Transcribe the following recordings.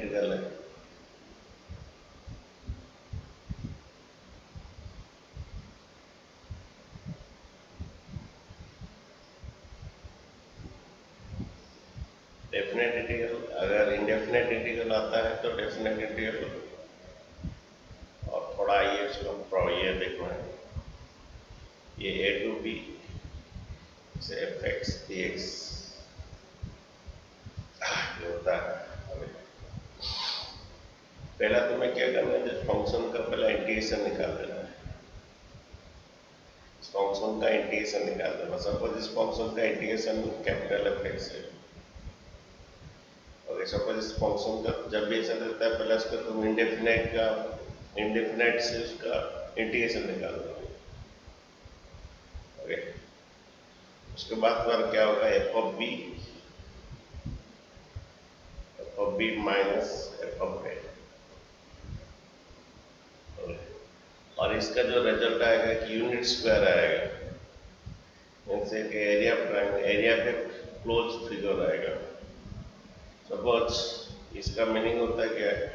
Integral है। Definite integral, अगर indefinite integral आता है तो डेफिनेट इंटीग्रल, और थोड़ा आइए इसको ये देखना है, ये ए टू बी से एफ एक्स डी एक्स होता है। पहला तुम्हें क्या करना है, जिस फंक्शन का पहला इंटीग्रेशन निकाल देना है, इस फंक्शन का इंटीग्रेशन निकाल देना। सपोज इस फंक्शन का इंटीग्रेशन कैपिटल एफ एक्स है, और सपोज इस फंक्शन का जब भी ऐसा रहता है पहले उसका तुम इंडेफिनेट से उसका इंटीग्रेशन निकाल दो। ओके, उसके बाद तुम्हारा क्या होगा, F of B minus F of A, और इसका जो रिजल्ट आएगा कि यूनिट स्क्वायर आएगा, जैसे कि एरिया पे क्लोज फिगर आएगा। सपोज इसका मीनिंग होता है क्या है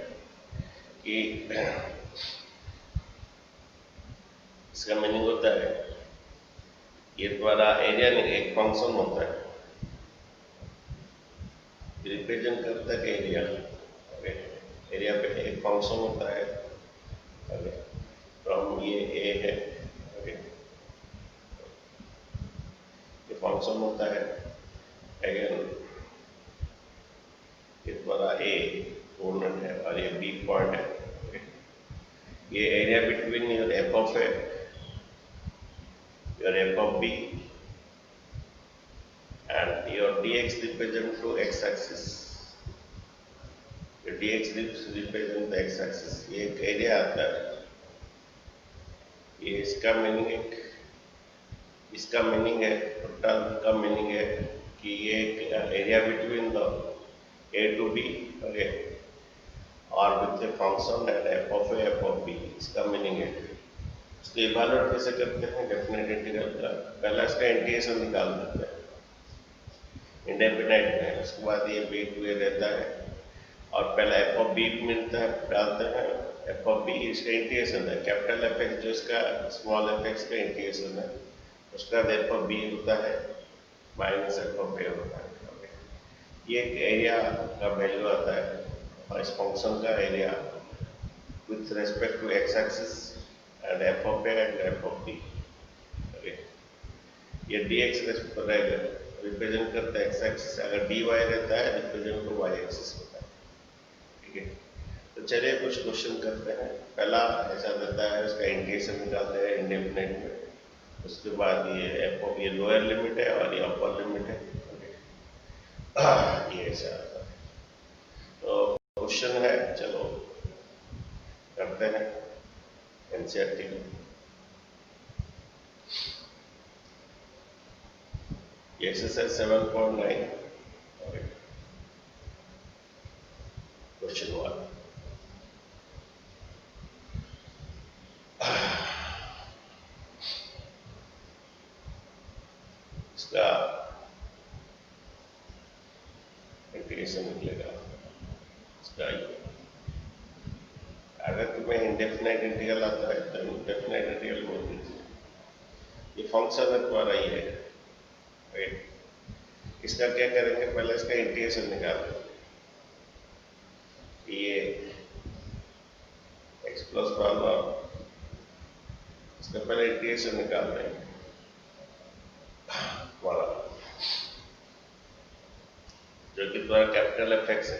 कि इसका मीनिंग होता है ये तुम्हारा एरिया नहीं, एक फंक्शन होता है, रिप्रेजेंट करता है एरिया। एरिया पे एक फंक्शन होता है, फ्रॉम ये ए है, ये फंक्शन होता है, अगेन ये तुम्हारा ए कोऑर्डिनेट है और ये बी पॉइंट है। ये area between your F of A, your f of b and your dx represent to x-axis, your dx represent the x-axis। ये एक एरिया आता है, ये इसका मीनिंग है, टोटल का मीनिंग है कि ये area between the a to b, okay, और with the function and f of b, इसका मीनिंग है। इसको इवैल्यूएट कैसे करते हैं डेफिनेट इंटीग्रल का, पहला इसका इंटीग्रेशन निकाल देते हैं इंडेफिनेट में, उसके बाद ये बी टू ए रहता है, और पहला एफ ऑफ बी मिलता है, डालते हैं एफ ऑफ बी, इसका इंटीग्रेशन है, कैपिटल एफ एक्स जो इसका स्मॉल एफ एक्स का इंटीग्रेशन है, उसका एफ ऑफ बी होता है माइनस एफ ऑफ ए होता है। ये एक एरिया का वैल्यू आता है, और इस फंक्शन का area with respect to X axis and f of a and f of b। okay, ये dx रिप्रेजेंट करता है x एक्सिस, अगर dy रहता है रिप्रेजेंट टू y एक्सिस होता है। ठीक है, तो चलिए कुछ क्वेश्चन करते हैं। पहला ऐसा रहता है, इसका इंटीग्रेशन निकालते हैं इंडेफिनेट में, उसके बाद ये f of, ये लोअर लिमिट है और ये अपर लिमिट है। ये ऐसा आता है। तो क्वेश्चन है, चलो करते हैं एनसीईआरटी में। Exercise 7.9, question 1। इसका इंटीग्रेशन निकलेगा इसका, अगर तुम्हें इंडेफिनाइट इंटीग्रल आता है तो इंडेफिनाइट इंटीग्रल बोल दीजिए। ये फंक्शन है तुम्हारा, ये है राइट, इसका क्या करेंगे, पहले इसका इंटीग्रेशन निकाल देंगे, ये एक्स प्लस वन, इसका पहले इंटीग्रेशन निकाल देंगे हमारा, जो कि तुम्हारा कैपिटल एफ एक्स है,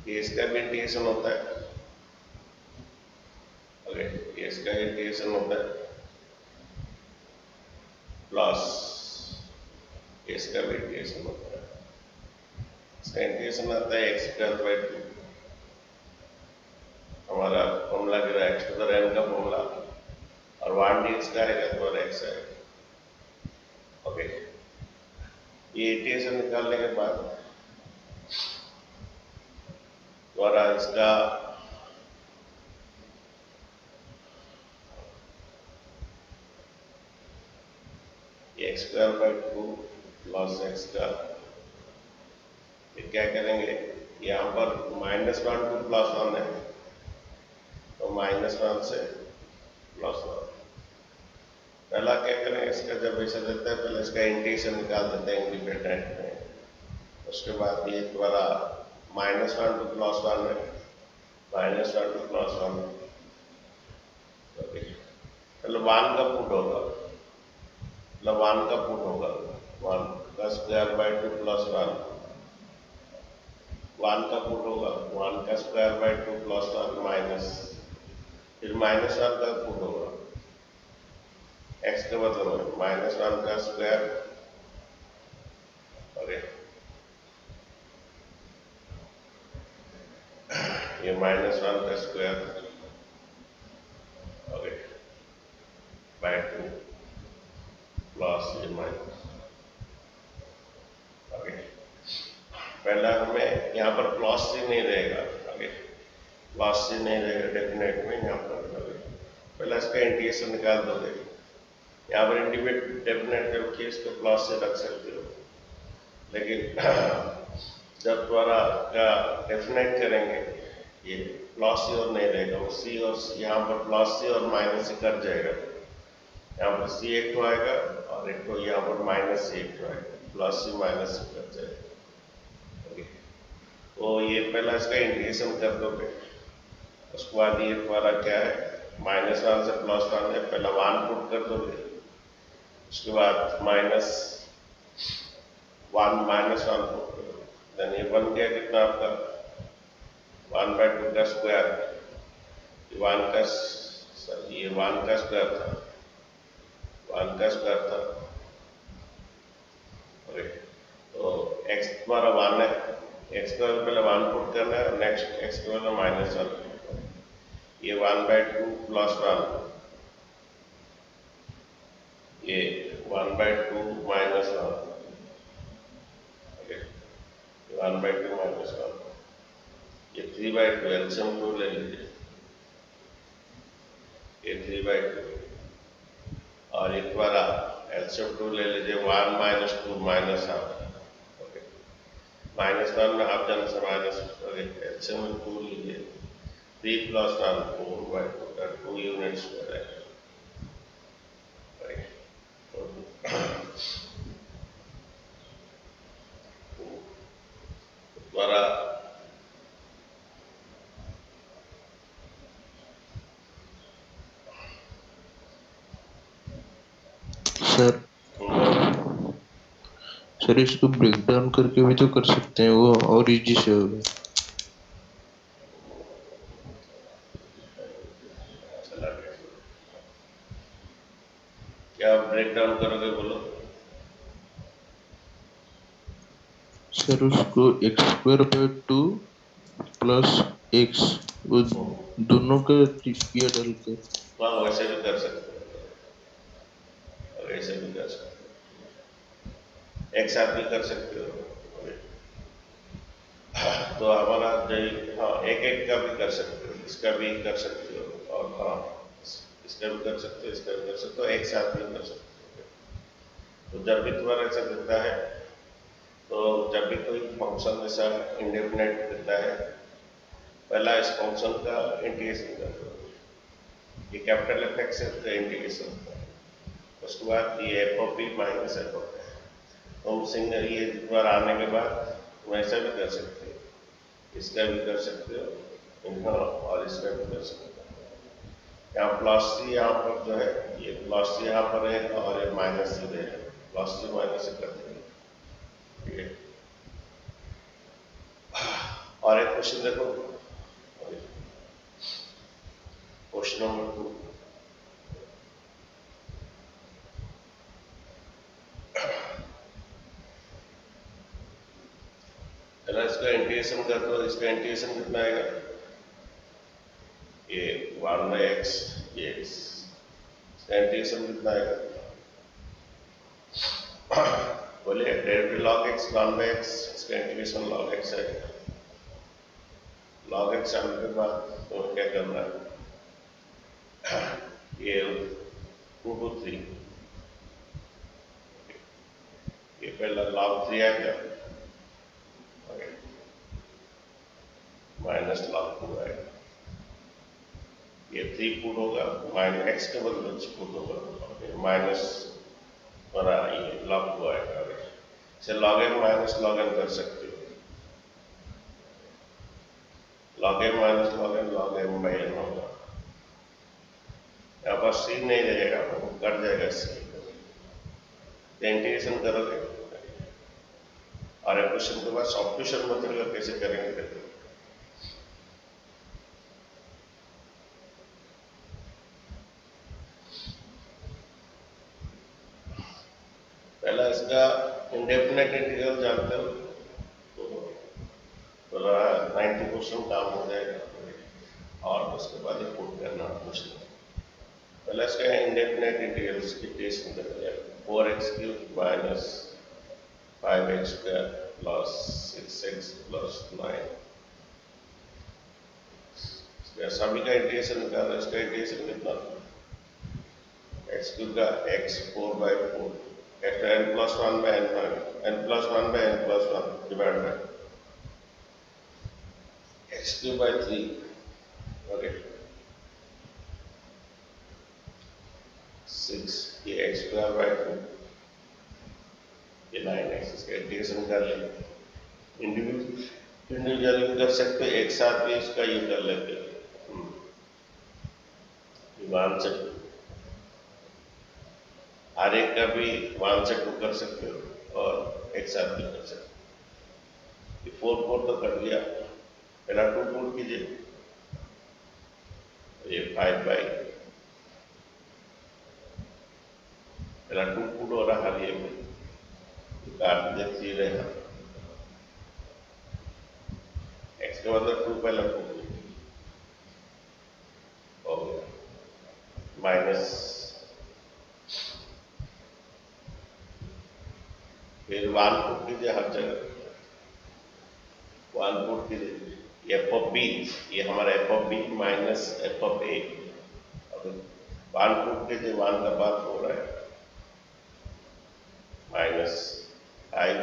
ये इसका भी इंटीग्रेशन होता है। ओके, ये इसका इंटीग्रेशन होता है प्लस इसका भी इंटीग्रेशन होता है, इसका इंटीग्रेशन आता है एक्स स्क्वायर बाई 2, हमारा फॉर्मूला गिरा एक्स टू द रेन का फॉर्मूला, और 1 डी इसका आएगा तो एक्स आएगा। ओके, ये इंटीग्रेशन निकालने के बाद द्वारा इसका x square by 2 plus x का, ये क्या करेंगे, यहाँ पर -1 to +1 है, तो -1 से +1। पहला क्या करें, इसका जब ऐसा देता है पहले इसका इंटीग्रेशन निकाल देते हैं इंडिपेंडेंट में। उसके बाद ये द्वारा -1 to +1 है, -1 to +1। पहले 1 का पुट होगा, मतलब 1 का पुट होगा, 1 का स्क्वायर बाय 2 + 1, 1 का पुट होगा, 1 का स्क्वायर बाय 2 + 1 माइनस, फिर -1 का पुट होगा, x के बदले में -1 का स्क्वायर, ओके, ये -1 का स्क्वायर, ओके, बाय 2 प्लस ये माइनस, ओके। पहला हमें यहाँ पर प्लस सी नहीं रहेगा, ओके, प्लस सी नहीं रहेगा डेफिनेट में यहाँ पर, ओके। पहला इसका इंटीग्रेशन निकाल दोगे, यहाँ पर इंटीग्रेट डेफिनेट करके इसको प्लस से रख सकते हो, लेकिन जब द्वारा का डेफिनेट करेंगे ये प्लस सी और नहीं रहेगा, वो सी और यहाँ पर प्लस सी और माइनस सी कट जाएगा, यहाँ पर सी एक तो आएगा और एक तो यहाँ पर माइनस सी एक तो आएगा, प्लस सी माइनस सी कट जाएगा, ओके। तो ये पहला इसका इंटीग्रेशन कर दोगे, उसके बाद ये द्वारा क्या है -1 से +1 है, पहला 1 पुट कर दोगे, उसके बाद -1 -1 पुट करो, देन ये बन गया कितना आपका 1/2 का स्क्वायर, ये 1 का स्क्वायर था, 1 का स्क्वायर था, ओके। तो x हमारा 1 है, x का पहले 1 पुट करना है, नेक्स्ट x के वाला -1, ये 1/2 + 1, ये 1/2 - 1, ओके, 1/2 - 1, ये 3/2 एलसीएम 2 ले लीजिए, ये 3/2 और एक बार एलसीएम 2 ले लीजिए, 1 - 2 -1, ओके, -1 में हाफ जाने से माइनस, ओके, एलसीएम 2 लीजिए, 3 + 1 4/2 का 2 यूनिट्स हो जाएगा, द्वारा सर इसको ब्रेक डाउन करके भी तो कर सकते हैं, वो और इजी से होगा। क्या ब्रेक डाउन करोगे बोलो? सर उसको x² / 2 + x, वो दोनों का किया डालकर, हाँ वैसे भी कर सकते हो, वैसे भी कर सकते हो, एक साथ भी कर सकते हो, तो हमारा हाँ एक एक का भी कर सकते हो, इसका भी कर सकते हो, और हाँ इसका भी कर सकते हो, इसका भी कर सकते हो, एक साथ भी कर सकते हो। तो जब भी तुम्हारा ऐसा देता है, तो जब भी कोई फंक्शन ऐसा इंडेफिनेट देता है, पहला इस फंक्शन का इंटीग्रेशन कर दो, ये कैपिटल F से इंटीग्रेशन, उसके बाद ये f(b - f)। तो सिंगल ये बार आने के बाद तुम ऐसा भी कर सकते हो, इसका भी कर सकते हो, और इसका भी कर सकते हो। यहाँ प्लस सी यहाँ पर जो है, ये प्लस सी यहाँ पर है और ये माइनस सी है, प्लस सी माइनस सी कर देंगे, ठीक है। और एक क्वेश्चन देखो, क्वेश्चन नंबर 2, पहला इसका इंटीग्रेशन कर दो, इसका इंटीग्रेशन कितना आएगा, ये 1/x, ये इसका इंटीग्रेशन कितना आएगा, बोलिए, डेरिवेटिव log x 1/x, इसका इंटीग्रेशन log x है, log x आने के बाद तो क्या करना है, ये 2 to 3, ये पहला log 3 आएगा, माइनस लॉग 2 आएगा। ये 3 पुट होगा, माइनस एक्स के बदले पुट होगा, माइनस बना ये लॉग 2 आएगा। इसे log M minus log N कर सकते हो, log M minus log M by N होगा। यहाँ पर सी नहीं रहेगा, कट जाएगा सी, इंटीग्रेशन करोगे और क्वेश्चन के बाद सॉल्यूशन मेथड का कैसे करेंगे देखो। पहला इसका इंडेफिनेट इंटीग्रल जानते हो तो 90% काम हो जाएगा और उसके बाद पुट करना क्वेश्चन। पहला इसका इंडेफिनेट इंटीग्रल्स की टेस्ट में देखा जाए। 4x³ minus 5x² plus 6x plus 9, सभी का इंटीग्रेशन निकालना। इसका इंटीग्रेशन कितना, x³ का x 4/4 n plus 1 by n plus 1 by n plus 1 divide by x³ by 3, okay 6, ये x² बाय 2, ये 9x। इसका इंटीग्रेशन कर लेंगे, इंडिविजुअली भी कर सकते, एक साथ भी इसका ये कर लेते वन से हर एक का भी 1 से 2 कर सकते हो और एक साथ भी कर सकते हो। ये 4 तो कट गया, पहला 2 पुट कीजिए, ये 5 बाई, पहला 2 पुट हो रहा है, ये काट दीजिए रहेगा, एक्स के बदले 2 पहला पुट हो गया, माइनस फिर 1 पुट कीजिए हर जगह, 1 पुट कीजिए, एफ ऑफ बी, ये हमारा F of B minus F of A, 1 put कीजिए, 1 का बात हो रहा है माइनस 5,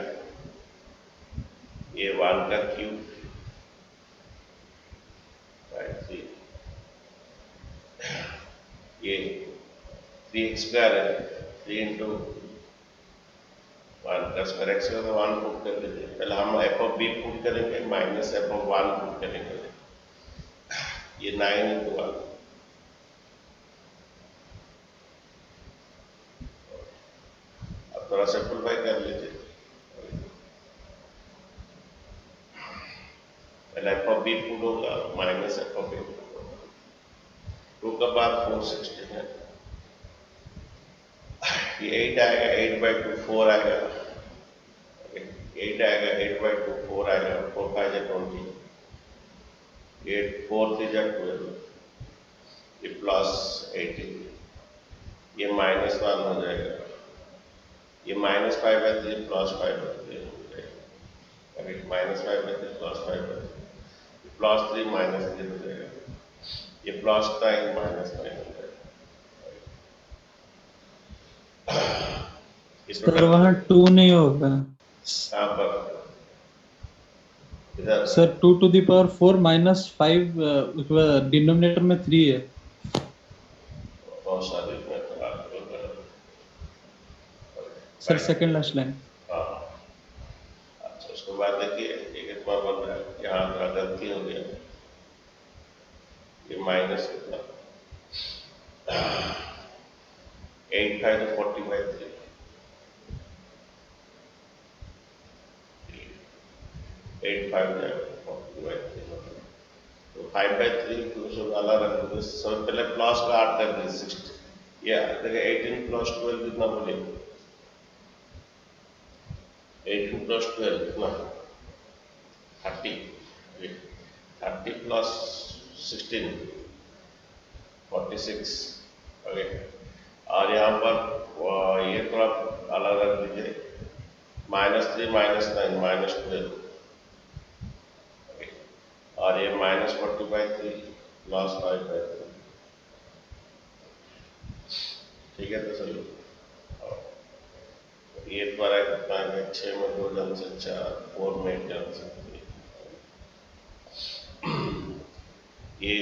ये 1 का क्यूब बाय 3, ये 3x² है, 3 इंटू 1 का स्क्वायर, एक्स का तो 1 पुट कर लीजिए। पहले हम एफ ऑफ बी पुट करेंगे माइनस एफ ऑफ 1 पुट करेंगे, ये 9 इंटू 1, अब थोड़ा सिंपलीफाई कर लीजिए। पहले एफ ऑफ बी पुट होगा माइनस एफ ऑफ ए, 2 का बाद 460 है, ये 8 आएगा, 8/2 4 आएगा, 8 आएगा, 8/2 4 आएगा, 4 5 जा 20, 8 4 3 जा 12, ये प्लस 18, ये माइनस 1 हो जाएगा, ये माइनस 5/3 प्लस 5/3 हो जाएगा, माइनस 5/3 प्लस 5/3, प्लस 3 माइनस 3 हो जाएगा, ये प्लस 9 माइनस 9 हो जाएगा। सर वहाँ 2 नहीं होगा, यहाँ पर इधर sir 2 to the power 4 minus 5 denominator में 3 है। बहुत सारे में तो सर सेकंड लास्ट लाइन। हाँ, अच्छा उसके बाद देखिए ये कितना बन रहा है, यहाँ थोड़ा गलती हो गया, ये माइनस कितना 8 5 तो 40/3, 8 5 जाएगा 40/3, तो 5/3 को सब अलग रख दो, सब पहले प्लस का 8 कर दीजिए 60, ये देखिए 18 प्लस 12 कितना बोले, 18 प्लस 12 कितना 30, 30 प्लस 16 46, ओके। और यहाँ पर ये थोड़ा अलग रख दीजिए, -3 -9 -12, और ये -40/3 प्लस 5/3, ठीक है। तो चलो ये द्वारा कितना है, 6 में 2 जन से 4, 4 में 1 जन से 3, ये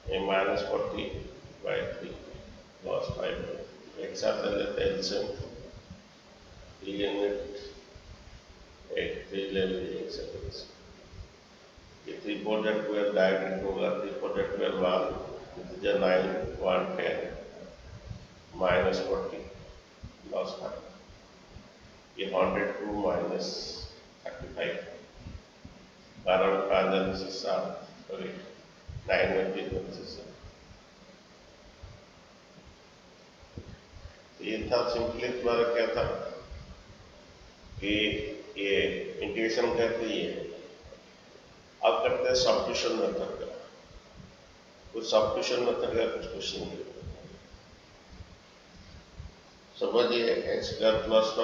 -40/3 cos 5 एक साथ ले लेते हैं एलसीएम, 3 यूनिट एक 3 ले लीजिए एक सेकंड। ये 3 4 जा 12 डायरेक्ट होगा, 3 4 जा 12 1 जा 9 1 10 -40 cos 5, ये 102 -35 कारण प्रांजल से 7 सॉरी 9 में भी से 7। ये था सिंपली तुम्हारा क्या था कि ये इंटीग्रेशन करते ही है। अब करते हैं सब्स्टिट्यूशन मेथड का। कुछ सब्स्टिट्यूशन मेथड का कुछ क्वेश्चन है। समझिए x² + 1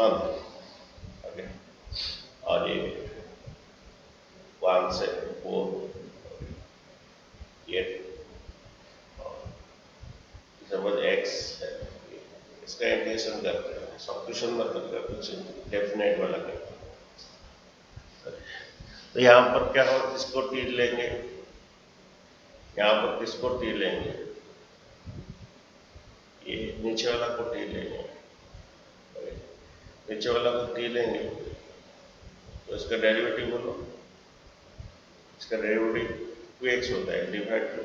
ओके और ये 1 से 4 ये समझ x है, इसका इंटीग्रेशन करते हैं। सब्स्टिट्यूशन मेथड का कुछ डेफिनेट वाला करते हैं। तो यहाँ पर क्या हो, किसको t लेंगे, यहाँ पर किसको t लेंगे, ये नीचे वाला को t लेंगे, नीचे वाला को t लेंगे तो इसका डेरिवेटिव बोलो, इसका डेरिवेटिव 2x होता है डिवाइड टू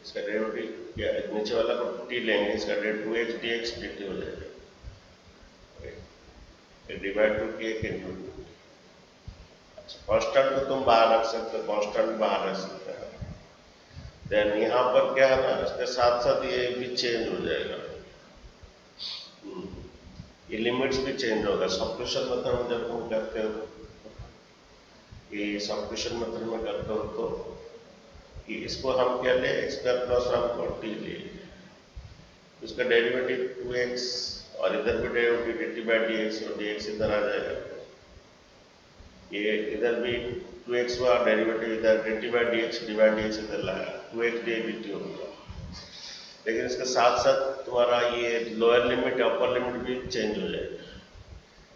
इसका डेरिवेटिव या नीचे वाला को t लेंगे, इसका 2x dx dt हो जाएगा डिवाइड टू k इंटू। अच्छा कांस्टेंट को तुम बाहर रख सकते हो, कांस्टेंट बाहर रख सकते हैं। देन यहाँ पर क्या है ना, इसके साथ साथ ये भी चेंज हो जाएगा, ये लिमिट्स भी चेंज होगा। सब्स्टिट्यूशन मेथड में जब तुम करते हो, ये सब्स्टिट्यूशन मेथड में करते हो तो कि इसको हम क्या ले, x² + 1 को t ले, इसका डेरिवेटिव 2x और इधर भी डेरिवेटिव dt/dx और dx इधर आ जाएगा, ये इधर भी 2x हुआ डेरिवेटिव इधर dt/dx dx इधर लाया 2x dt होगा। लेकिन इसके साथ साथ तुम्हारा ये लोअर लिमिट अपर लिमिट भी चेंज हो जाएगा।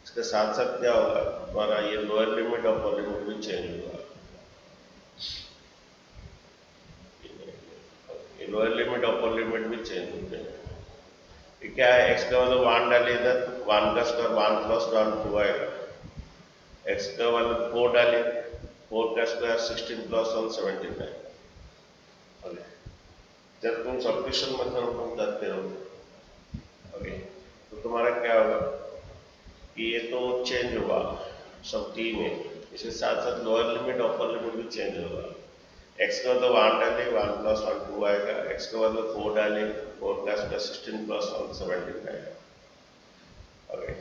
इसके साथ साथ क्या होगा, तुम्हारा ये लोअर लिमिट अपर लिमिट भी चेंज होगा। ये लोअर लिमिट अपर लिमिट भी चेंज होते हैं। ये क्या है, x का मतलब 1 डालिए इधर, 1 का स्क्वायर 1 + 1 2 आएगा, x का मतलब 4 डालिए, 4 का स्क्वायर 16 + 1 17 है। ओके जब तुम सब्स्टिट्यूशन मेथड में करते हो ओके तो तुम्हारा क्या होगा कि ये तो चेंज होगा सब t में, इसके साथ साथ लोअर लिमिट अपर लिमिट भी चेंज होगा। x का मतलब 1 डाले 1 + 1 2 आएगा, x का मतलब 4 डाले 4 का स्क्वायर 16 + 1 17 आएगा। ओके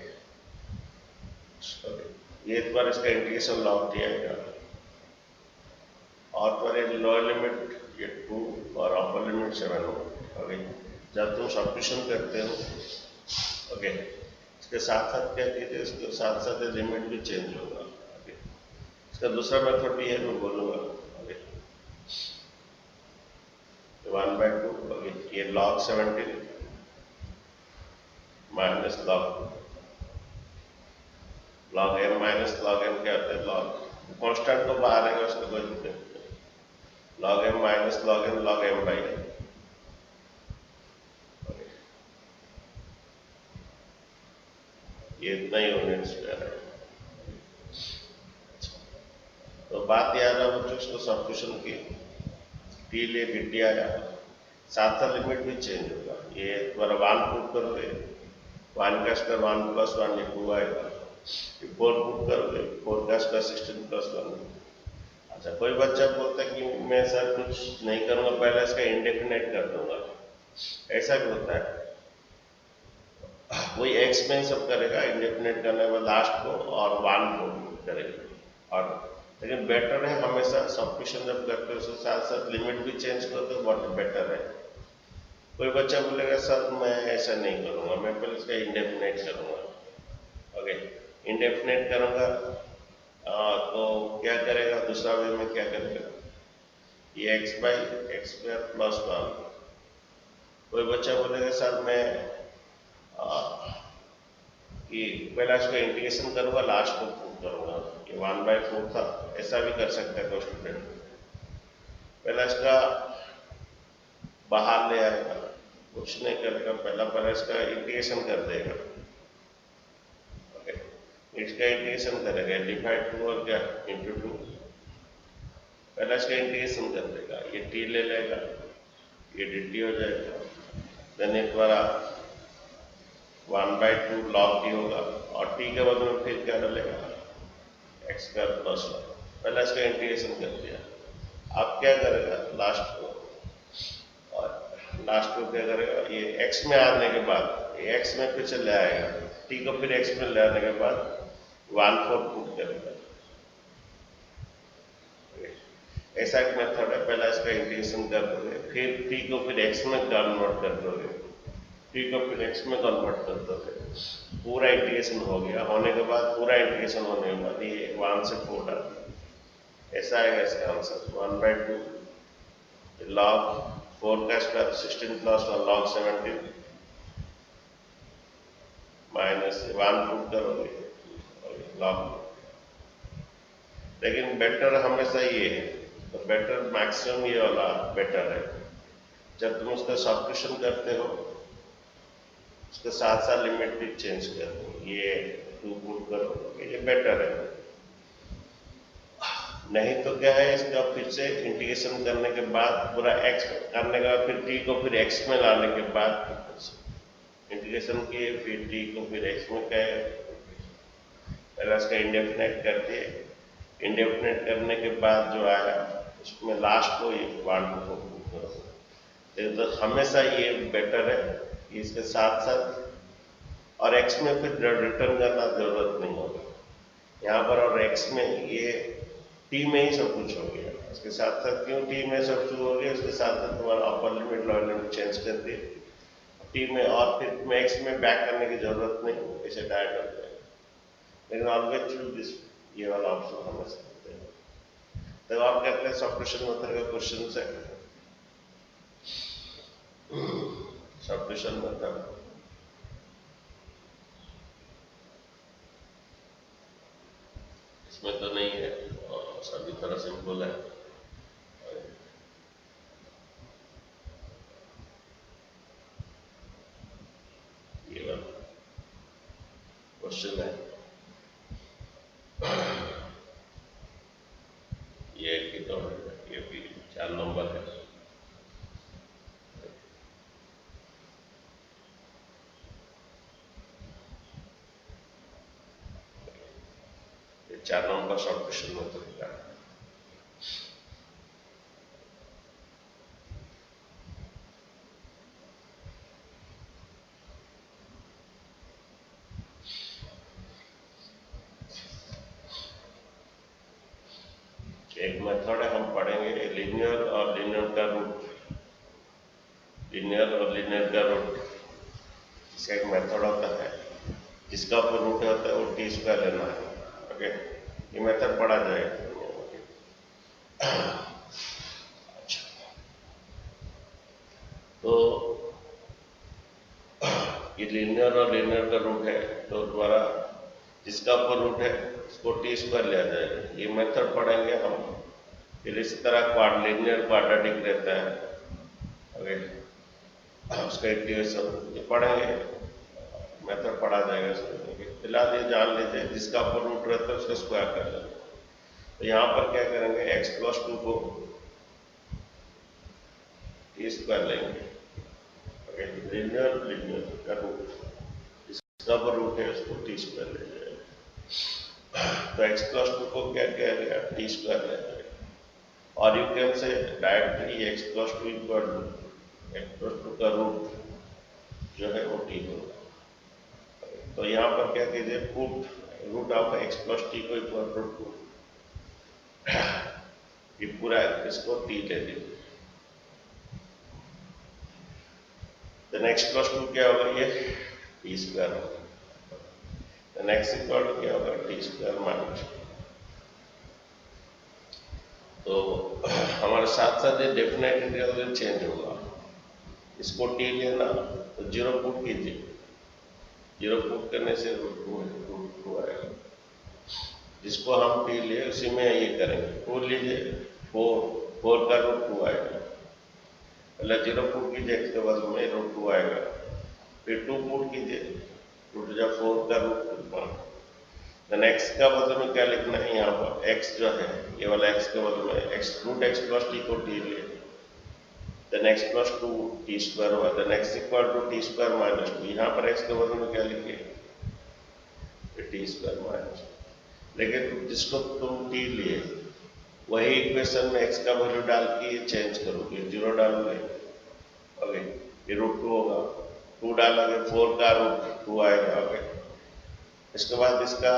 ये तुम्हारा इसका इंटीग्रेशन लॉग t आएगा और तुम्हारे लोअर लिमिट ये 2 और अपर लिमिट 7 होगा। ओके जब तुम सब्स्टिट्यूशन करते हो ओके इसके साथ साथ क्या कीजिए, इसके साथ साथ लिमिट भी चेंज होगा। ओके इसका दूसरा मेथड भी है, मैं बोलूँगा। ओके 1/2 ओके ये log 17 minus log m minus log m क्या होता है, log कांस्टेंट तो बाहर आएगा, उसका कोई दिक्कत नहीं। log m minus log m m/n ये इतना ही यूनिट स्क्वायर है। तो बात याद है बच्चों, इसको सब्स्टिट्यूशन की t ले dt आया, साथ साथ लिमिट भी चेंज होगा। ये तुम्हारा 1 पुट करोगे 1 का स्क्वायर 1 + 1 ये 2 आएगा, 4 पुट करोगे 4 का स्क्वायर 16 + 1। अच्छा कोई बच्चा बोलता है कि मैं सर कुछ नहीं करूँगा, पहले इसका इंडेफिनेट कर दूंगा, ऐसा भी होता है। वही x में सब करेगा, इंडेफिनेट करने के बाद लास्ट को और 1 को करेगा। और लेकिन बेटर है हमेशा सब्स्टिट्यूशन जब करते हो उसके साथ साथ लिमिट भी चेंज कर दो, बहुत बेटर है। कोई बच्चा बोलेगा सर मैं ऐसा नहीं करूँगा, मैं पहले इसका इंडेफिनेट करूँगा। ओके इंडेफिनेट करूँगा तो क्या करेगा, दूसरा वे में क्या करेगा, ये x/x² + 1। कोई बच्चा बोलेगा सर मैं ये पहला इसका इंटीग्रेशन करूँगा, लास्ट को पुट करूँगा, ये 1/4 था, ऐसा भी कर सकता है कोई स्टूडेंट। पहला इसका बाहर ले आएगा, कुछ नहीं करेगा, पहला इसका इंटीग्रेशन कर देगा। ओके, इसका इंटीग्रेशन करेगा, डिवाइड 2 और क्या इंटू 2, पहला इसका इंटीग्रेशन कर देगा, ये टी ले लेगा, ये dt हो जाएगा, देन एक बार 1/2 log t होगा, और t के बदले में फिर क्या डलेगा x² प्लस 1, पहला इसका इंटीग्रेशन कर दिया। अब क्या करेगा लास्ट को, और लास्ट को क्या करेगा, ये x में आने के बाद ये x में फिर से ले आएगा, t को फिर x में ले आने के बाद 1/4 पुट करेगा। ऐसा एक मेथड है, पहला इसका इंटीग्रेशन कर दोगे, फिर t को फिर x में कन्वर्ट कर दोगे, t को फिर x में कन्वर्ट कर दोगे, पूरा इंटीग्रेशन हो गया। होने के बाद पूरा इंटीग्रेशन होने के बाद ये 1 से 4 ऐसा आएगा इसका आंसर 1/2 log 4 का square 16 plus 1 log 17 minus 1 put करोगे log। लेकिन बेटर हमेशा ये है, तो बेटर मैक्सिमम ये वाला बेटर है। जब तुम उसका सब्स्टिट्यूशन करते हो उसके साथ साथ लिमिट भी चेंज कर दो, ये 2 पुट करो, ये बेटर है। नहीं तो क्या है, इसका फिर से इंटीग्रेशन करने के बाद पूरा x करने के बाद फिर t को फिर x में लाने के बाद इंटीग्रेशन किए, फिर t को फिर x में कहे, पहले इसका इंडेफिनेट कर दिए, इंडेफिनेट करने के बाद जो आया उसमें लास्ट को ये 1 को पुट करो। तो हमेशा ये बेटर है, इसके साथ साथ और x में फिर रिटर्न करना जरूरत नहीं होगा यहाँ पर, और x में ये t में ही सब कुछ हो गया, इसके साथ साथ क्यों t में सब कुछ हो गया, उसके साथ साथ तुम्हारा upper limit lower limit change कर दिए t में, और फिर तुम्हें x में बैक करने की जरूरत नहीं, इसे डायरेक्ट हो जाएगा। लेकिन ऑलवेज चूज दिस, ये वाला ऑप्शन हमेशा करते हैं। तो आप कहते हैं सब्स्टिट्यूशन मेथड का क्वेश्चन से सब्स्टिट्यूशन मेथड इसमें तो नहीं है, और सभी तरह सिंपल है। ये वाला क्वेश्चन है, ये की तो ये भी 4 नंबर है। ये 4 नंबर सब्स्टिट्यूशन मेथड का एक मेथड है, हम पढ़ेंगे लीनियर और लीनियर का रूट, लीनियर और लीनियर का रूट, इसका एक मेथड होता है, जिसका ऊपर रूट होता है वो टी स्क्वायर लेना है। ओके, ये मेथड पढ़ा जाएगा। अच्छा, तो ये लीनियर और लीनियर का रूट है, तो द्वारा जिसका ऊपर रूट है उसको टी स्क्वायर लिया जाएगा। ये मेथड पढ़ेंगे हम। फिर इसी तरह क्वाड्रेटिक क्वाड्रेटिक रहता है, ओके, उसका इंटीग्रेशन ये पढ़ेंगे, मेथड पढ़ा जाएगा इसमें। फिलहाल ये जान लीजिए, जिसका ऊपर रूट रहता है उसका स्क्वायर कर लेंगे। तो यहाँ पर क्या करेंगे, x + 2 को टी स्क्वायर लेंगे, ओके, लीनियर लीनियर का रूट, जिसका ऊपर रूट है उसको टी स्क्वायर ले जाएगा। तो x + 2 को क्या करेगा, टी स्क्वायर ले जाएगा, और you can say directly x + 2 का रूट जो है वो टी होगा। तो यहाँ पर क्या कीजिए, put root of x + t को इक्वल टू 2, ये पूरा इसको t ले लीजिए। तो x + 2 क्या होगा, ये टी स्क्वायर होगा। x इक्वल टू क्या होगा, टी स्क्वायर माइनस। तो हमारे साथ साथ ये डेफिनेट इंटीग्रल चेंज होगा, इसको t लेना तो 0 पुट कीजिए, 0 पुट करने से √2 आएगा। जिसको हम टी लिए उसी में ये करेंगे। 2 लीजिए, 4 का रूट 2 आएगा। पहले 0 पुट कीजिए, x के बदले में रूट 2 आएगा। फिर 2 पुट कीजिए, रूट जब 4 का रूट 1। देन x का बदले में क्या लिखना है, यहाँ पर x जो है ये वाला x के बदले में x root x plus T को टी लिए, then x plus 2 T square हुआ, then x equal to T square minus 2। यहाँ पर x के बदले में क्या लिखे, टी स्क्वायर माइनस। लेकिन जिसको तुम टी लिए वही इक्वेशन में x का वैल्यू डाल के चेंज करोगे, 0 डालोगे, ओके, ये रूट 2 होगा, 2 डालोगे 4 का रूट 2 आएगा। ओके, इसके बाद इसका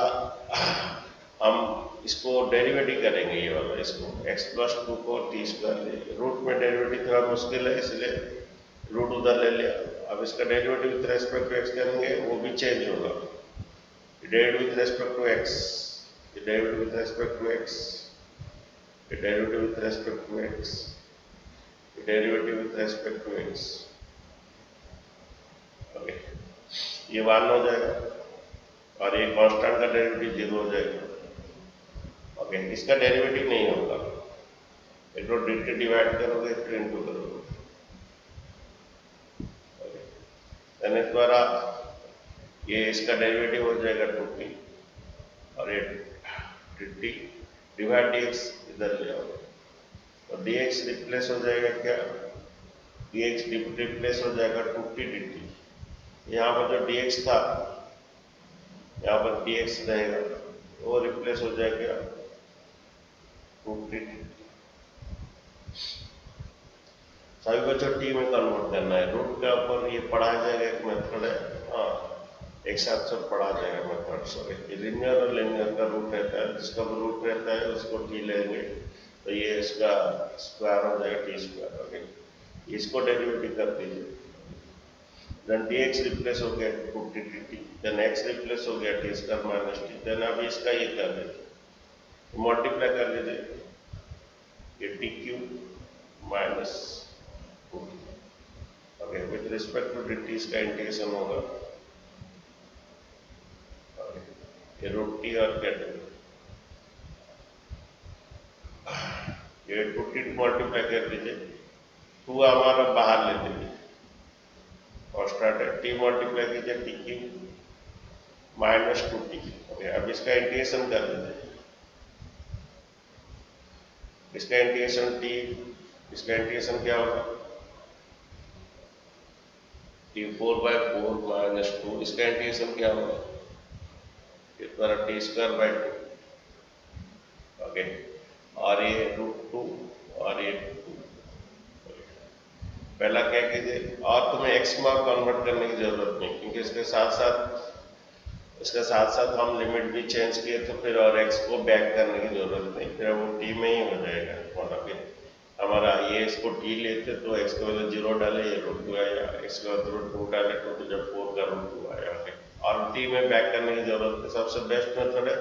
हम इसको डेरिवेटिव करेंगे, ये वाला इसको x प्लस 2 को टी स्क्वायर ले, रूट में डेरिवेटिव थोड़ा मुश्किल है इसलिए रूट उधर ले लिया। अब इसका derivative with respect to x करेंगे, वो भी चेंज होगा, derivative with respect to x, derivative with respect to x, derivative with respect to x, derivative with respect to x। Okay, ये 1 हो जाएगा और ये कांस्टेंट का डेरिवेटिव 0 हो जाएगा। ओके, इसका डेरिवेटिव नहीं होगा, एक तो dt डिवाइड करोगे फिर इनटू करोगे। ओके, देन इस द्वारा ये इसका डेरिवेटिव हो जाएगा 2t और ये dt डिवाइड dx इधर ले आओगे तो dx रिप्लेस हो जाएगा, क्या dx रिप्लेस हो जाएगा 2t dt। यहाँ पर जो dx था यहाँ पर dx रहेगा, वो रिप्लेस हो जाएगा 2t dt। सभी बच्चों टी में कन्वर्ट करना है, रूट के ऊपर ये पढ़ाया जाएगा, एक मेथड है, हाँ एक साथ सब पढ़ा जाएगा मेथड। सॉरी, लिनियर और लिनियर का रूट रहता है, जिसका रूट रहता है उसको टी लेंगे तो ये इसका स्क्वायर हो जाएगा टी स्क्वायर। ओके, इसको डेरिवेटिव कर दीजिए, देन dx रिप्लेस हो गया 2t dt, then x replace हो गया T square minus T, then अभी इसका ये कर दीजिए, मल्टीप्लाई कर लीजिए, ये T cube minus 2। Okay, with respect to dt इसका इंटीग्रेशन होगा, ये रूट टी और क्या ये 2t मल्टीप्लाई कर दीजिए, 2 हमारा बाहर ले लीजिए और स्टार्ट है, टी मल्टीप्लाई कीजिए T cube minus 2t। Okay, अब इसका इंटीग्रेशन कर दीजिए, इसका इंटीग्रेशन टी, इसका इंटीग्रेशन क्या होगा, टी 4/4 माइनस 2, इसका इंटीग्रेशन क्या होगा, इस द्वारा टी स्क्वायर बाई 2। ओके, और ये रूट 2 और ये 2। पहला क्या कीजिए, और तुम्हें x में कन्वर्ट करने की जरूरत नहीं, क्योंकि इसके साथ साथ हम लिमिट भी चेंज किए तो फिर और x को बैक करने की जरूरत नहीं, फिर वो t में ही हो जाएगा। मतलब हमारा ये इसको t लेते तो x के बदले 0 डाले, ये रूट 2 आया, x के बदले रूट 2 डाले तो जब 4 का रूट 2 आया। और t में बैक करने की जरूरत है, सबसे बेस्ट मेथड है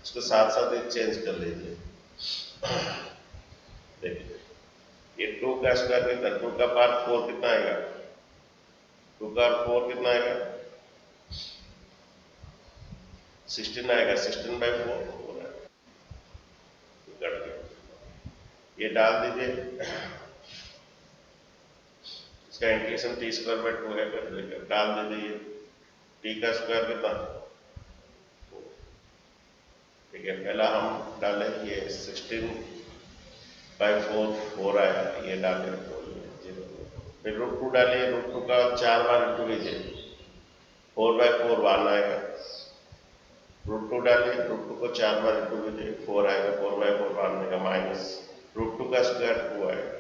उसके साथ साथ एक चेंज कर लीजिए। देखिए ये 2 का स्क्वायर कितना, 2 का पावर 4 कितना आएगा, 2 का 4 कितना आएगा 16 आएगा, 16/4 हो रहा है। ये डाल दीजिए, इसका इंटीग्रेशन टी स्क्वायर बाई 2 है, कर देगा, डाल दीजिए टी का स्क्वायर कितना, ठीक है। पहला हम डाले ये 16/4 4 आया, ये डाले 0, फिर रूट 2 डालिए, रूट 2 का 4 बार इंटू कीजिए, 4/4 1 आएगा, रूट 2 डालिए, रूट 2 को 4 बार इंटू कीजिए, 4 आएगा, 4/4 1 आएगा, माइनस रूट 2 का स्क्वायर 2 आएगा।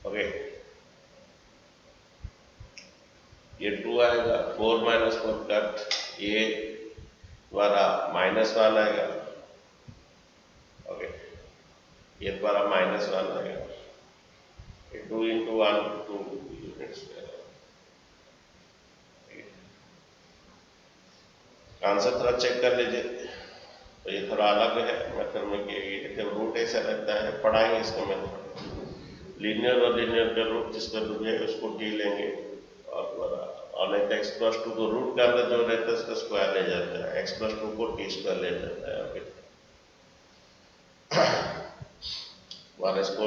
ओके, ये 2 आएगा, 4 - 4 कट, ये द्वारा -1 आएगा। ओके, ये द्वारा -1 आएगा, ये 2 × 1 2 यूनिट्स। आंसर थोड़ा चेक कर लीजिए, तो ये थोड़ा अलग है मेथड में, कि रूट ऐसा रहता है, पढ़ाएंगे इसका मेथड। लीनियर और लीनियर का रूट जिसका रूट है उसको टी लेंगे और द्वारा और नहीं तो एक्स प्लस टू को रूट का अंदर जो रहता है उसका स्क्वायर ले जाता है, एक्स प्लस टू को टी स्क्वायर ले जाता है। ओके, वन इसको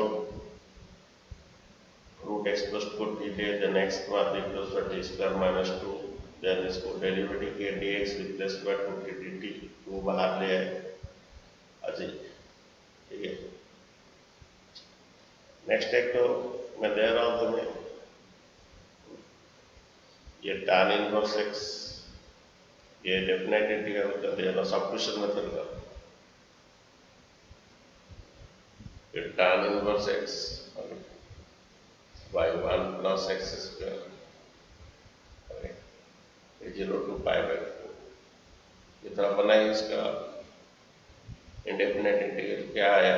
रूट एक्स प्लस टू को टी ले, देन एक्स बाद equals to T square minus two, then इसको डेरिवेटिव के D X with respect to T D T, two बाहर ले आए। अच्छा ठीक है, नेक्स्ट एक तो मैं दे रहा हूँ तुम्हें ये tan इनवर्स एक्स, ये डेफिनेट इंटीग्रल कर दिया सब्स्टिट्यूशन मेथड का, ये tan inverse x by 1 plus x square 0 to pi by 4, ये तरह बनाई। इसका इंडेफिनेट इंटीग्रल क्या आया,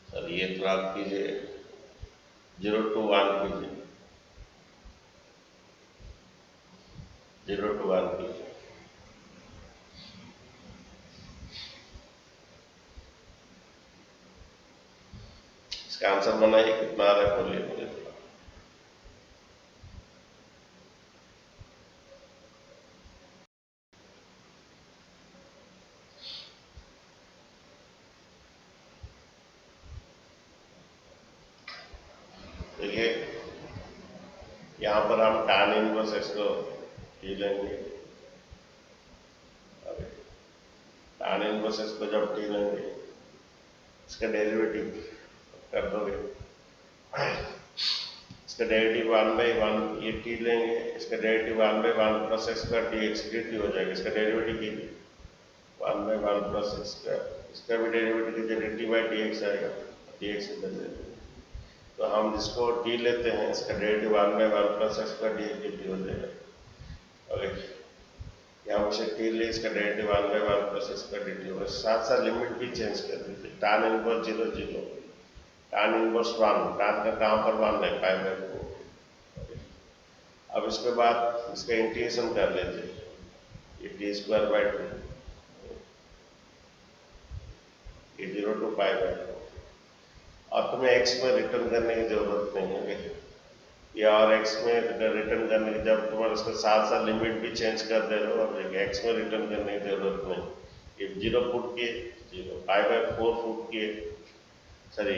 सर ये तो आप कीजिए 0 to 1 कीजिए, 0 to 1 कीजिए, इसका आंसर बनाइए कितना आ रहा है बोलिए मुझे। देखिए यहाँ पर हम tan इनवर्स एक्स को टी लेंगे, tan इनवर्स एक्स को जब टी लेंगे इसका डेरिवेटिव कर दोगे, इसका डेरिवेटिव 1/1 ये टी लेंगे, इसका derivative 1/1 plus x square D x D T हो जाएगा। इसका डेरिवेटिव कीजिए 1/1 प्लस एक्स स्क्वायर, इसका भी डेरिवेटिव कीजिए D T by D x आएगा, डी एक्स इधर ले, तो हम जिसको टी लेते हैं इसका derivative 1/1 plus x square D x D T हो जाएगा। ओके, यहाँ से टी ले, इसका derivative 1/1 plus x square D T होगा, साथ साथ लिमिट भी चेंज कर दीजिए, tan inverse 0 0, tan inverse 1, tan का कहाँ पर 1 है, पाई बाई 4। अब इसके बाद इसका इंटीग्रेशन कर लीजिए, ये टी स्क्वायर बाई 2, ये 0 to पाई बाई 4, और तुम्हें x में रिटर्न करने की जरूरत नहीं है, ये और x में रिटर्न करने की, जब तुम्हारे उसके साथ साथ लिमिट भी चेंज कर दे रहे हो, अब x में रिटर्न करने की जरूरत नहीं, ये 0 फुट के 0 पाई बाई 4 फुट के, सॉरी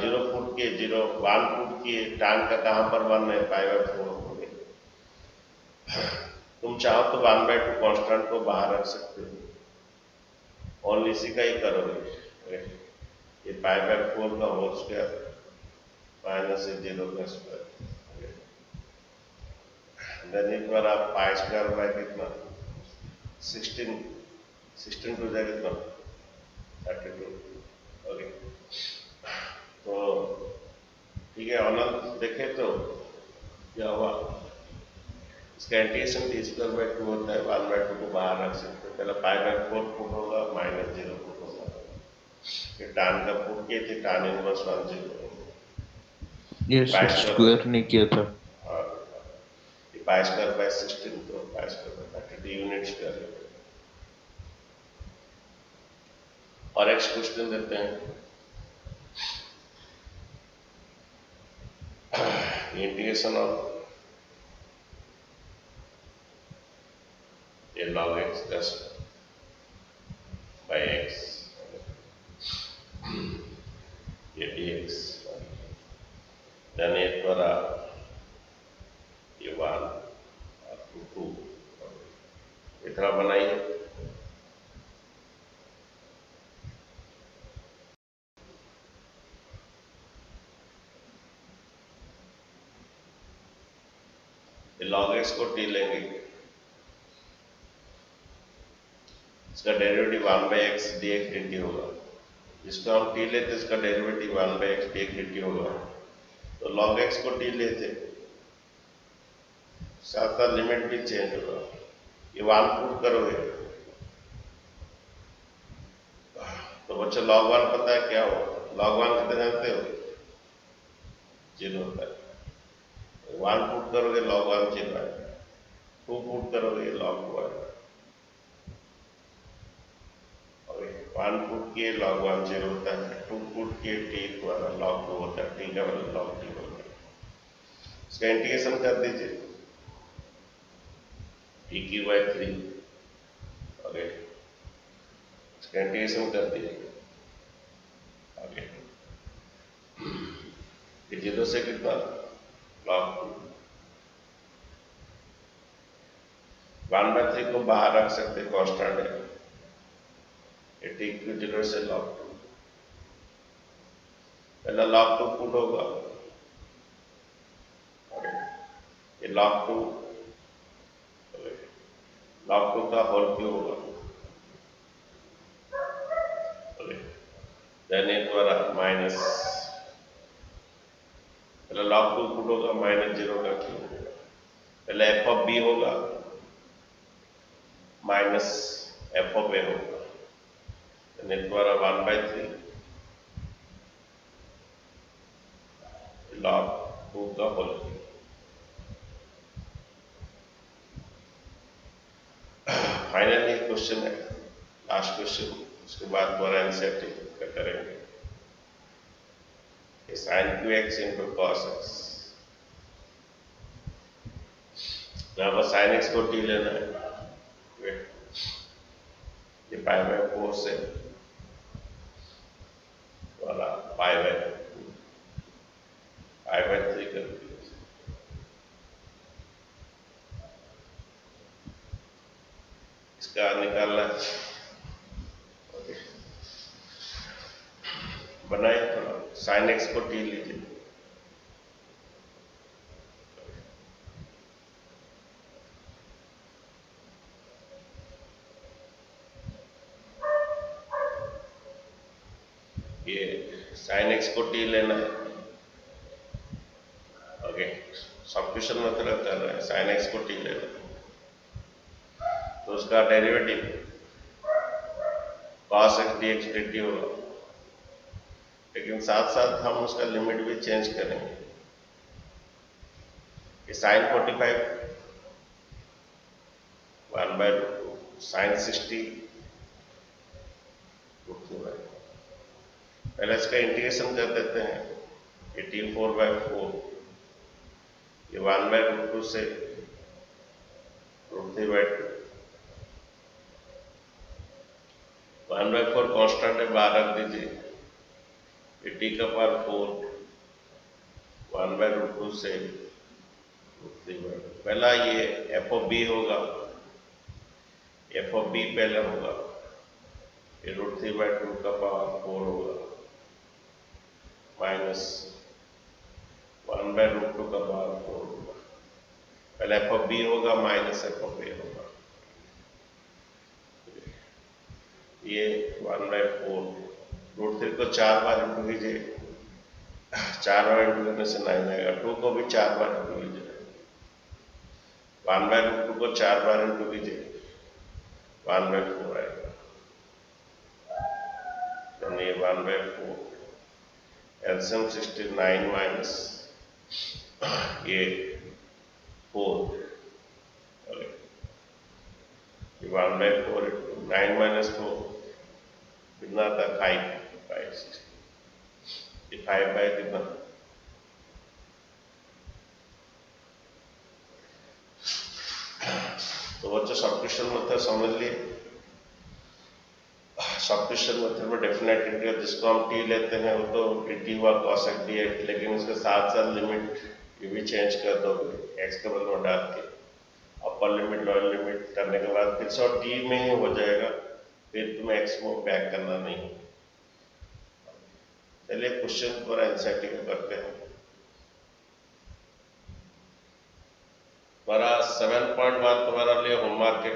0 फुट के 0 1 फुट के, tan का कहाँ पर 1 है, पाई बाई 4 हो गए। तुम चाहो तो 1/2 कांस्टेंट को बाहर रख सकते हो, ओनली इसी का ही करोगे, ये पाई बाई 4 का होल स्क्वायर माइनस 0 का स्क्वायर, देन एक बार आप पाई स्क्वायर बाय कितना 16 टू जाए कितना 32। ओके, तो ठीक है, अनंत देखे तो क्या हुआ, इसका इंटीग्रेशन टी स्क्वायर बाई 2 होता है, 1/2 को बाहर रख सकते हैं, पहले पाई बाई 4 फुट होगा माइनस 0 फुट होगा, फिर tan का फुट किए थे, tan इनवर्स 1 0, ये स्क्वायर नहीं किया था, पाई स्क्वायर बाई 16 तो pi square by 32 unit square, और एक क्वेश्चन देते हैं, इंटीग्रेशन ऑफ ये log x plus by x, ये dx, देन ये द्वारा ये 1 और 2 इतना बनाइए, log x को t लेंगे, इसका डेरिवेटिव 1/x dx dt होगा, जिसको हम t लेते इसका डेरिवेटिव 1/x dx dt होगा, तो log x को t लेते साथ साथ लिमिट भी चेंज होगा, ये 1 पुट करोगे तो बच्चा log 1 पता है क्या होगा, log 1 कितने जानते हो 0 होता है, 1 पुट करोगे log 1 0 आएगा, 2 पुट करोगे log 2 आएगा, 1 पुट किए log 1 0 होता है, 2 पुट किए t द्वारा log 2 होता है, t का मतलब log t होता है। इसका इंटीग्रेशन कर दीजिए, t की बाई 3, ओके, इसका इंटीग्रेशन कर दीजिए आगे, ये 0 से कितना log 2, 1/3 को बाहर रख सकते, कांस्टेंट है, ये t की 0 से log 2, पहला log 2 पुट होगा, ये log 2 का होल क्यूब होगा, देन ये द्वारा माइनस, पहले log 2 पुट होगा -0 का क्यूब, पहले f ऑफ b होगा माइनस f ऑफ a होगा, देन ये द्वारा 1/3 log 2 का होल क्यूब। फाइनली क्वेश्चन है, लास्ट क्वेश्चन, उसके बाद द्वारा एनसीईआरटी का करेंगे, sin qx into cos x, यहाँ पर sin x को t लेना है, ये पाई बाई 4 से वाला पाई बाई 3 कर दिया, इसका निकालना बनाए, थोड़ा sin x को t लीजिए, ये sin x को t लेना है, ओके, सब्स्टिट्यूशन मतलब कर रहा है, sin x को t लेना है, तो उसका derivative cos x dx dt होगा, लेकिन साथ साथ हम उसका लिमिट भी चेंज करेंगे, कि sin 45 1/2 sin 60 पहले इसका इंटीग्रेशन कर देते हैं, 84/4, ये 1/2 से √3/2, 1/4 कांस्टेंट है, बाहर रख दीजिए, t का पावर 4 1/2 से √3/2, पहला ये f ऑफ b होगा, f ऑफ b पहले होगा, ये √3/2 का पावर 4 होगा, माइनस 1/2 का पावर 4 होगा, पहले f ऑफ b होगा माइनस f ऑफ a होगा, ये 1/4, √3 को 4 बार इंटू कीजिए, 4 बार इंटू करने से 9 आएगा, 2 को भी 4 बार इंटू कीजिए, 1/2 को 4 बार इंटू कीजिए, 1/4 आएगा, ये 1/4, एलसीएम 69 माइनस ये 4, ये 1/4 9 माइनस 4 कितना था, 5, ये 5 बाई कितना, तो बच्चों सब्स्टिट्यूशन मेथड समझ लिए, सब्स्टिट्यूशन मेथड में डेफिनेट इंटीग्रल जिसको हम t लेते हैं वो तो dt हुआ cos x dx, लेकिन उसके साथ साथ लिमिट ये भी चेंज कर दोगे, x के बदले में डाल के, अपर लिमिट लोअर लिमिट करने के बाद फिर से t में ही हो जाएगा, फिर तुम्हें x को बैक करना नहीं। चलिए क्वेश्चन पर एनसीईआरटी करते हैं। हमारा 7.1 तुम्हारा लिए होमवर्क है,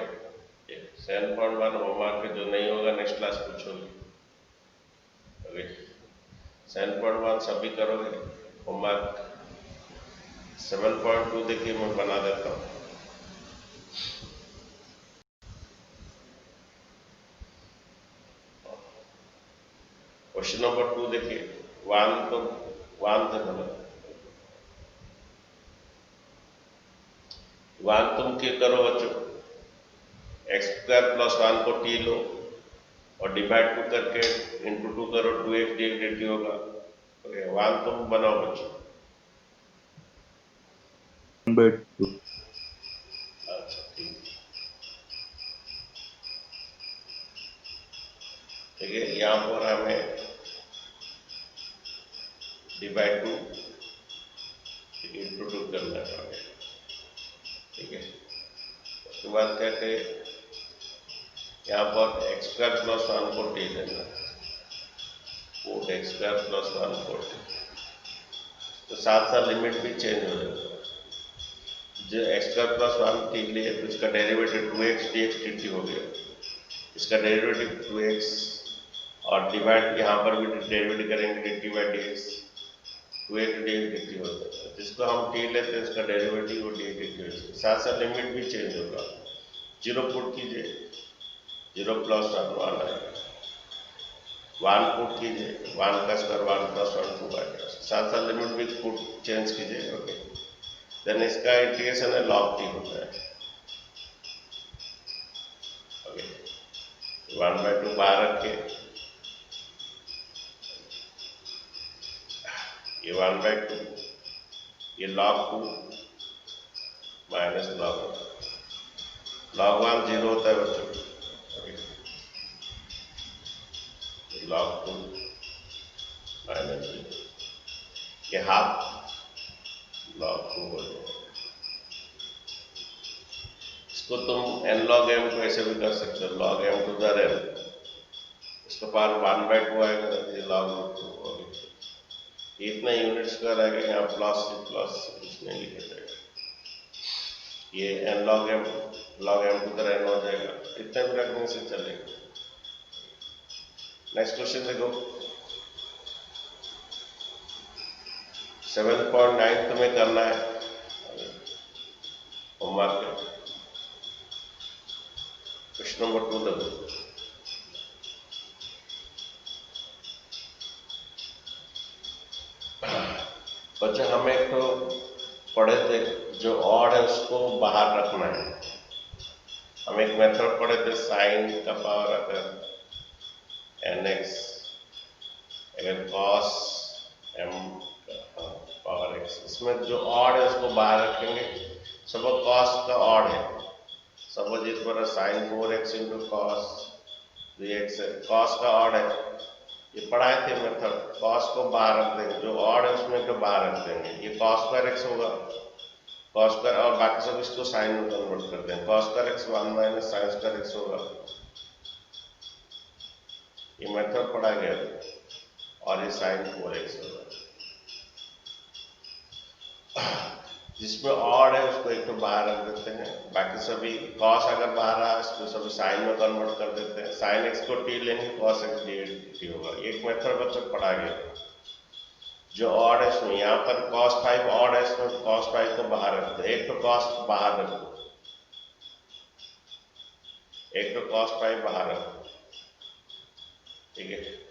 7.1 होमवर्क जो नहीं होगा नेक्स्ट क्लास पूछोगे, ओके, 7.1 सभी करोगे होमवर्क। 7.2 देखिए मैं बना देता हूँ, क्वेश्चन नंबर 2 देखिए, 1 तो 1 थे मतलब 1 तुम क्या करो बच्चों, x² + 1 को t लो, और डिवाइड 2 करके इंटू 2 करो 2x dt होगा। ओके, 1 तुम बनाओ बच्चों। 1/2। अच्छा ठीक है, यहाँ पर हमें डिवाइड 2 इंटू 2 करना है। ठीक है, उसके बाद क्या करें, यहाँ पर एक्स स्क्वायर प्लस 1 को टी लेना है, एक्स स्क्वायर प्लस 1 को टी, तो साथ साथ लिमिट भी चेंज हो जाएगा। जो एक्स स्क्वायर प्लस 1 टी लिए तो इसका डेरिवेटिव 2x dx dt हो गया, इसका डेरिवेटिव 2x और डिवाइड यहाँ पर भी डेरिवेटिव करेंगे dt by dx, 2x dx dt होता है, जिसको हम टी लेते हैं इसका डेरिवेटिव और dx dt होता है, साथ साथ लिमिट भी चेंज होगा। 0 पुट कीजिए, 0 प्लस 1 आएगा, 1 पुट कीजिए, 1 का स्क्वायर 1 प्लस 1 2 आएगा, साथ साथ लिमिट भी पुट चेंज कीजिए। ओके, देन इसका इंटीग्रेशन है log t होता है। ओके, 1/2 बाहर रखिए, ये 1/2, ये log 2 माइनस log 1 0 होता है बच्चों। log 2 माइनस 0, ये हाफ log 2 हो जाएगा। इसको तुम n log m को ऐसे भी कर सकते हो, log m to the n, इसका पावर 1/2 आएगा, ये log 2 हो गया। इतना यूनिट स्क्वायर आएगा, यहाँ प्लस कुछ नहीं लिखा जाएगा, ये n log m to the n हो जाएगा, इतना भी रखने से चलेगा। नेक्स्ट क्वेश्चन देखो, 7.9 तुम्हें करना है होमवर्क में, क्वेश्चन नंबर 2 देखो। बच्चा हम एक तो पढ़े थे, जो ऑड है उसको बाहर रखना है। हम एक मेथड पढ़े थे, साइन का पावर अगर nx, अगर cos m पावर x, इसमें जो ऑड है उसको बाहर रखेंगे। सपोज cos का ऑड है, सपोज इस पर sign 4x into cos 3x है, cos का ऑड है, ये पढ़ाए थे मेथड। cos को बाहर रख देंगे, जो ऑड है उसमें को बाहर रख देंगे, ये cos स्क्वायर x होगा, cos स्क्वायर, और बाकी सब इसको साइन में कन्वर्ट कर देंगे, cos square x 1 minus sine square x होगा। ये मेथड पढ़ा गया और ये साइन 4x होगा। जिसमें ऑड है उसको एक तो बाहर रख देते हैं, बाकी सभी cos अगर बाहर आया इसको सभी साइन में कन्वर्ट कर देते हैं, साइन x को t लेंगे, cos x dt होगा। एक मेथड बच्चों पढ़ा गया जो ऑड है इसमें, यहाँ पर cos 5 ऑड है, इसमें cos 5 को बाहर रख दो, एक तो cos बाहर रख दो, एक तो cos 5 बाहर रख दो, ठीक है।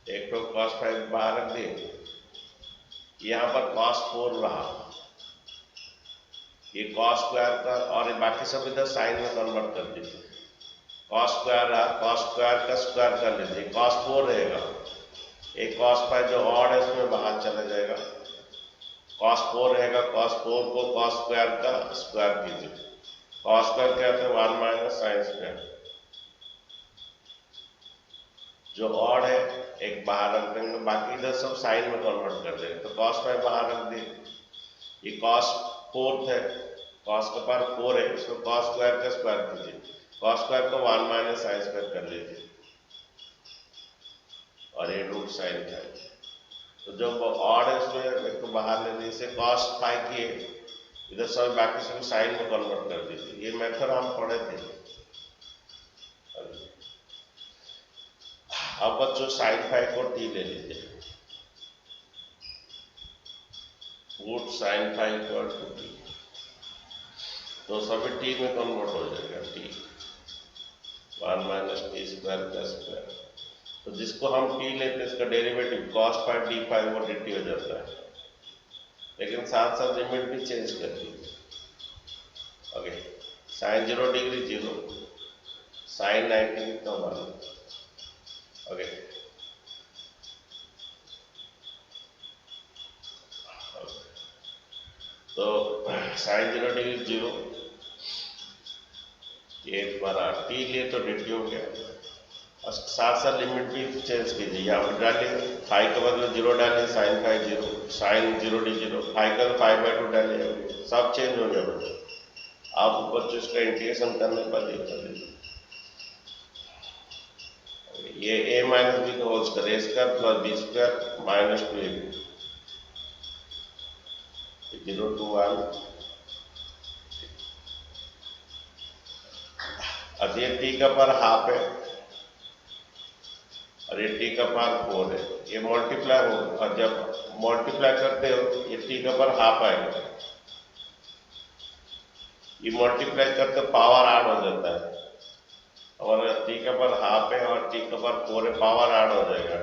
एक तो cos 5 बाहर रख दिए, यहाँ पर cos 4 रहा, ये cos स्क्वायर का, और बाकी सब इधर साइन में कन्वर्ट कर दीजिए, cos स्क्वायर रहा, cos स्क्वायर का स्क्वायर कर लीजिए, cos 4 रहेगा, एक cos 5 जो ऑड है उसमें बाहर चला जाएगा, cos 4 रहेगा, cos 4 को cos स्क्वायर का स्क्वायर कीजिए, cos स्क्वायर क्या होता है 1 माइनस साइन स्क्वायर, जो ऑड है एक बाहर रख देंगे, बाकी इधर सब साइन में कन्वर्ट कर देंगे, तो cos 5 बाहर रख दिए, ये cos 4 है, cos का पावर 4 है, इसको cos स्क्वायर का स्क्वायर कीजिए, cos स्क्वायर को 1 माइनस साइन स्क्वायर कर लीजिए, और ये रूट साइन था। तो जो ऑड है उसमें एक तो बाहर ले लीजिए, इसे cos 5 किए, इधर सब बाकी सब साइन में कन्वर्ट कर दीजिए। ये मेथड हम पढ़े थे। अब बच्चों साइन 5 को t ले लीजिए, root sine 5 equal to t, तो सभी t में कन्वर्ट हो जाएगा, t 1 माइनस टी स्क्वायर का स्क्वायर, तो जिसको हम t लेते हैं इसका डेरिवेटिव cos 5 d5 वो dt हो जाता है, लेकिन साथ साथ लिमिट भी चेंज कर दीजिए। ओके, साइन 0 डिग्री 0, साइन 90 कितना 1। ओके, तो साइन 0 डिग्री 0, ये हमारा टी लिए तो dt हो गया, और साथ साथ लिमिट भी चेंज कीजिए, यहाँ पर डालिए फाइव का बदले 0 डालिए, साइन 5 0, साइन 0 डी 0, फाइव का 5/2 डालिए, सब चेंज हो गया। आप बच्चों इसका इंटीग्रेशन करने पर ये कर लीजिए, ये a माइनस बी का whole square, A square plus B square minus 2ab 0 to 1। अब ये टी का पावर हाफ है और ये टी का पावर 4 है, ये मल्टीप्लाई हो, और जब मल्टीप्लाई करते हो ये टी का पावर हाफ आएगा, ये मल्टीप्लाई करते पावर ऐड हो जाता है, और टी का पावर हाफ है और टी का पावर 4 है, पावर ऐड हो जाएगा,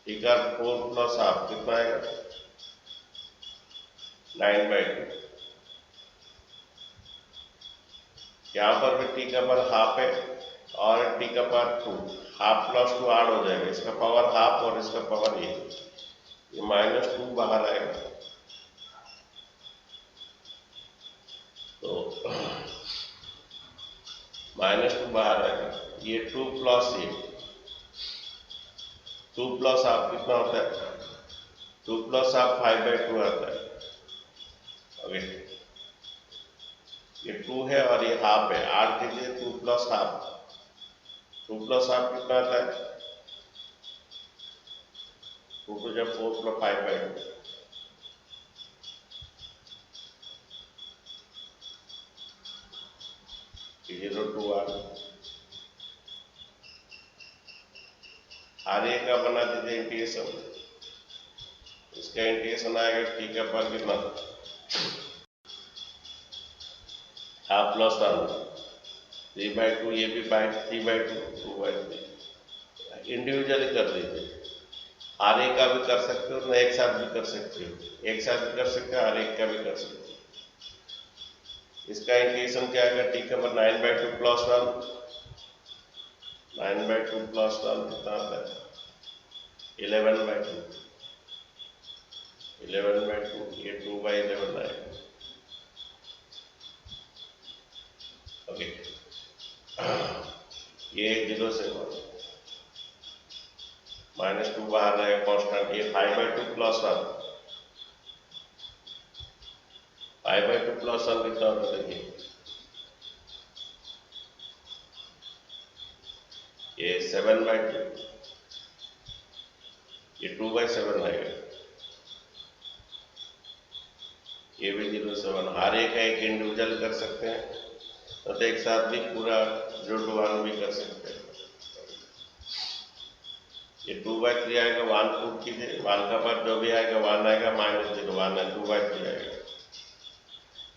टी का 4 प्लस हाफ कितना आएगा 9/2। यहाँ पर भी टी का पावर हाफ है और टी का पावर 2, हाफ प्लस 2 ऐड हो जाएगा, इसका पावर हाफ और इसका पावर ये -2 बाहर आएगा, तो -2 बाहर आएगा, ये 2 प्लस ये 2 प्लस हाफ कितना होता है 2 प्लस हाफ 5/2 आता है। ओके, ये 2 है और ये हाफ है, ऐड कीजिए 2 प्लस हाफ, 2 प्लस हाफ कितना आता है 2 to 4 प्लस 5/2, ये 0 to 1। आगे का बना दीजिए इंटीग्रेशन, इसका इंटीग्रेशन आएगा टी का पावर कितना हाफ प्लस 1 3/2, ये भी 3/2 2/3, इंडिविजुअली कर दीजिए, हर एक का भी कर सकते हो, ना एक साथ भी कर सकते हो, एक साथ भी कर सकते हो, हर एक का भी कर सकते हो। इसका इंटीग्रेशन क्या आएगा टी का पावर 9/2 प्लस 1, 9/2 प्लस 1 कितना आता है 11/2, 11/2, ये 2/11 आएगा। ओके, ये 0 से -2 बाहर रहेगा कांस्टेंट, ये 5/2 प्लस 1, 5/2 प्लस 1 कितना होता है देखिए, ये 7/2, ये 2/7 आएगा, ये भी 0 से 1, हर एक का एक इंडिविजुअल कर सकते हैं, तो एक साथ भी पूरा 0 to 1 भी कर सकते हैं। ये 2/3 आएगा, 1 पुट कीजिए, 1 का पावर जो भी आएगा 1 आएगा, -0 1 है, 2/3 आएगा,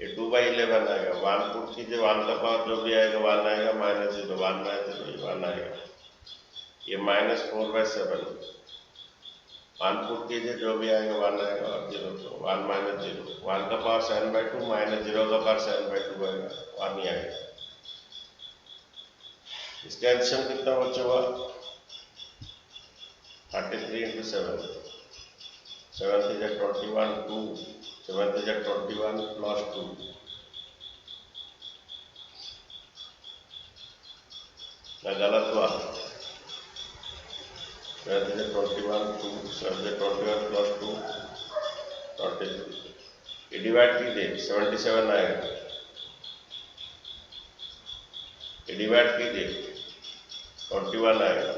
ये 2/11 आएगा, 1 पुट कीजिए, 1 का पावर जो भी आएगा 1 आएगा, -0 1 -0 1 आएगा, ये -4/7, 1 पुट कीजिए, जो भी आएगा 1 आएगा, और 0 तो 1 -0, 1 का पावर 7/2 -0 का पावर 7/2 आएगा, 1 ही आएगा। इसका एडिशन कितना बच्चा हुआ 33 into 7, 7 is 21, 2, 7 is 21 plus 2, ना गलत हुआ, 7 is 21, 2, 7 is 21 plus 2, 23, ये डिवाइड कीजिए 77 आएगा, ये डिवाइड कीजिए 21 आएगा,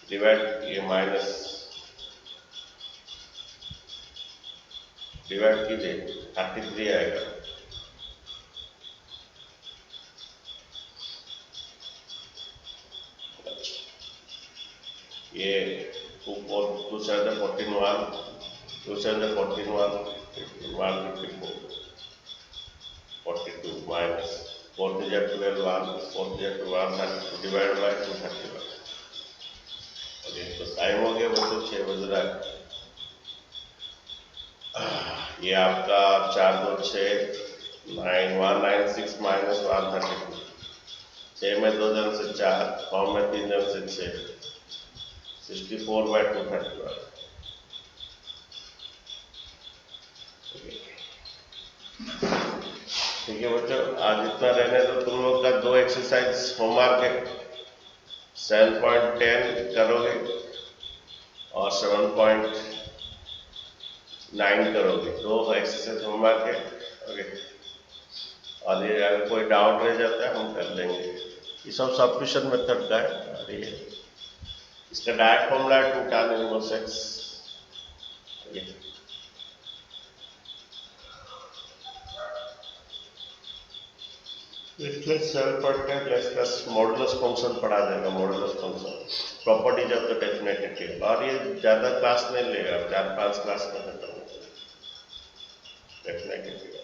डिवाइड ये माइनस डिवाइड कीजिए 33 आएगा, ये 2 7 14 1, 2 7 14 1, 51 54, 42 minus 4 to 12 1, 4 to 1 32 divided by 231। Okay, तो टाइम हो गया बच्चों 6 बज रहा है। ये आपका 4 2 6 9 196 माइनस 132, 6 में 2 जन से 4, 9 में 3 जन से 6, 64/231। ठीक है बच्चों, आज इतना रहने दो। तुम लोग का 2 एक्सरसाइज होमवर्क है, 7.10 करोगे और 7.9 करोगे। 2 एक्सरसाइज होमवर्क है। ओके, और ये अगर कोई डाउट रह जाता है हम कर लेंगे। ये सब सब्स्टिट्यूशन मेथड का है। और ये इसका direct formula 2 tan inverse x। Plus 7.10 plus modulus function पढ़ा जाएगा। Modulus function, properties of the definitive. और ये ज़्यादा क्लास नहीं लेगा, 4-5 क्लास में खत्म हो जाएगा डेफिनेटिव।